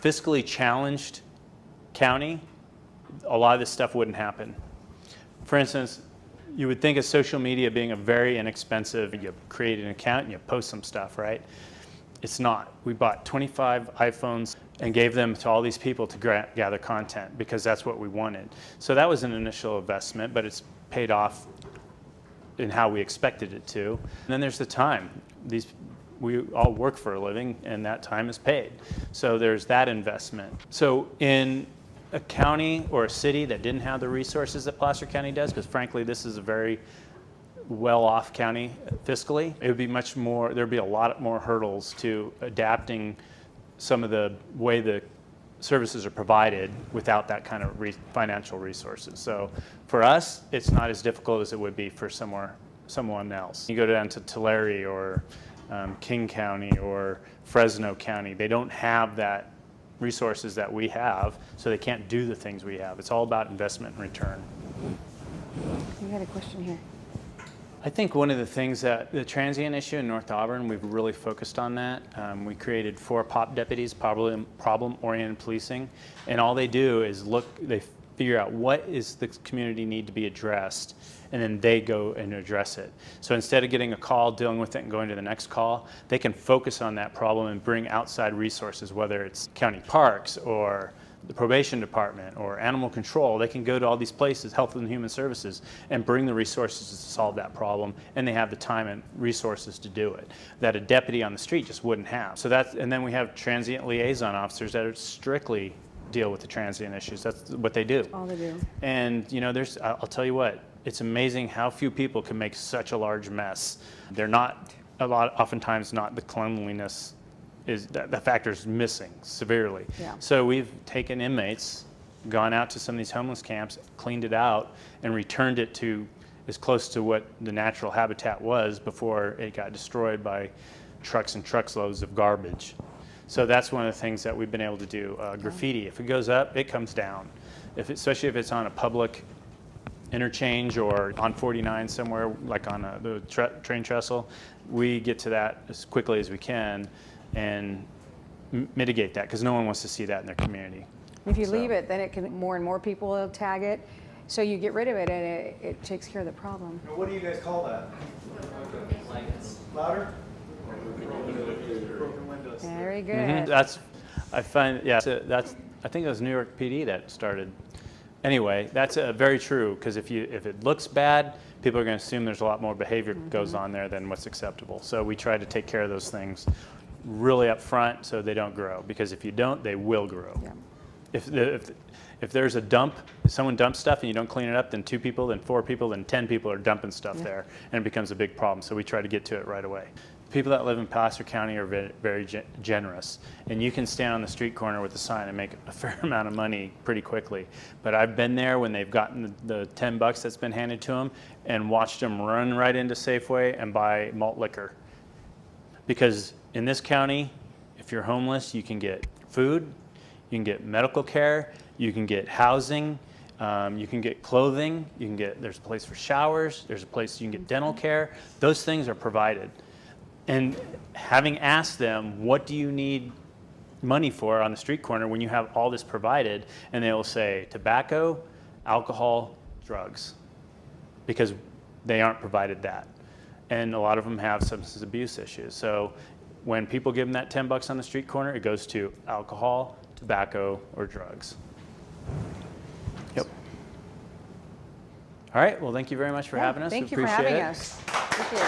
fiscally challenged county, a lot of this stuff wouldn't happen. For instance, you would think of social media being a very inexpensive, you create an account and you post some stuff, right? It's not. We bought 25 iPhones and gave them to all these people to gather content because that's what we wanted. So that was an initial investment, but it's paid off in how we expected it to. And then there's the time. We all work for a living, and that time is paid. So there's that investment. So in a county or a city that didn't have the resources that Placer County does, because frankly, this is a very well-off county fiscally, it would be much more, there'd be a lot more hurdles to adapting some of the way the services are provided without that kind of financial resources. So for us, it's not as difficult as it would be for someone else. You go down to Tulare or King County or Fresno County, they don't have that resources that we have, so they can't do the things we have. It's all about investment and return. You had a question here. I think one of the things that the transient issue in North Auburn, we've really focused on that. We created 4 POP deputies, problem-oriented policing, and all they do is they figure out what is the community need to be addressed, and then they go and address it. So instead of getting a call, dealing with it, and going to the next call, they can focus on that problem and bring outside resources, whether it's county parks or the probation department or animal control. They can go to all these places, Health and Human Services, and bring the resources to solve that problem, and they have the time and resources to do it that a deputy on the street just wouldn't have. So and then we have transient liaison officers that are strictly deal with the transient issues. That's what they do. All they do. And I'll tell you what, it's amazing how few people can make such a large mess. They're not, oftentimes not the cleanliness the factor is missing severely. Yeah. So we've taken inmates, gone out to some of these homeless camps, cleaned it out, and returned it to as close to what the natural habitat was before it got destroyed by trucks and truckloads of garbage. So that's one of the things that we've been able to do. Graffiti, if it goes up, it comes down. Especially if it's on a public interchange or on 49 somewhere, like on the train trestle, we get to that as quickly as we can and mitigate that, because no one wants to see that in their community. If you leave it, then more and more people will tag it. So you get rid of it, and it takes care of the problem. Now, what do you guys call that? Louder? Broken windows. Very good. I think it was New York PD that started. Anyway, that's very true, because if it looks bad, people are going to assume there's a lot more behavior goes on there than what's acceptable. So we try to take care of those things really up front so they don't grow, because if you don't, they will grow. Yeah. If there's a dump, if someone dumps stuff and you don't clean it up, then 2 people, then 4 people, then 10 people are dumping stuff there, and it becomes a big problem. So we try to get to it right away. People that live in Placer County are very, very generous, and you can stand on the street corner with a sign and make a fair amount of money pretty quickly. But I've been there when they've gotten the $10 that's been handed to them and watched them run right into Safeway and buy malt liquor. Because in this county, if you're homeless, you can get food, you can get medical care, you can get housing, you can get clothing, there's a place for showers, there's a place you can get dental care. Those things are provided. And having asked them, what do you need money for on the street corner when you have all this provided? And they will say tobacco, alcohol, drugs, because they aren't provided that. And a lot of them have substance abuse issues. So when people give them that $10 on the street corner, it goes to alcohol, tobacco, or drugs. Yep. All right, well, thank you very much for having us. Thank We you for appreciate having it. us. Thank you.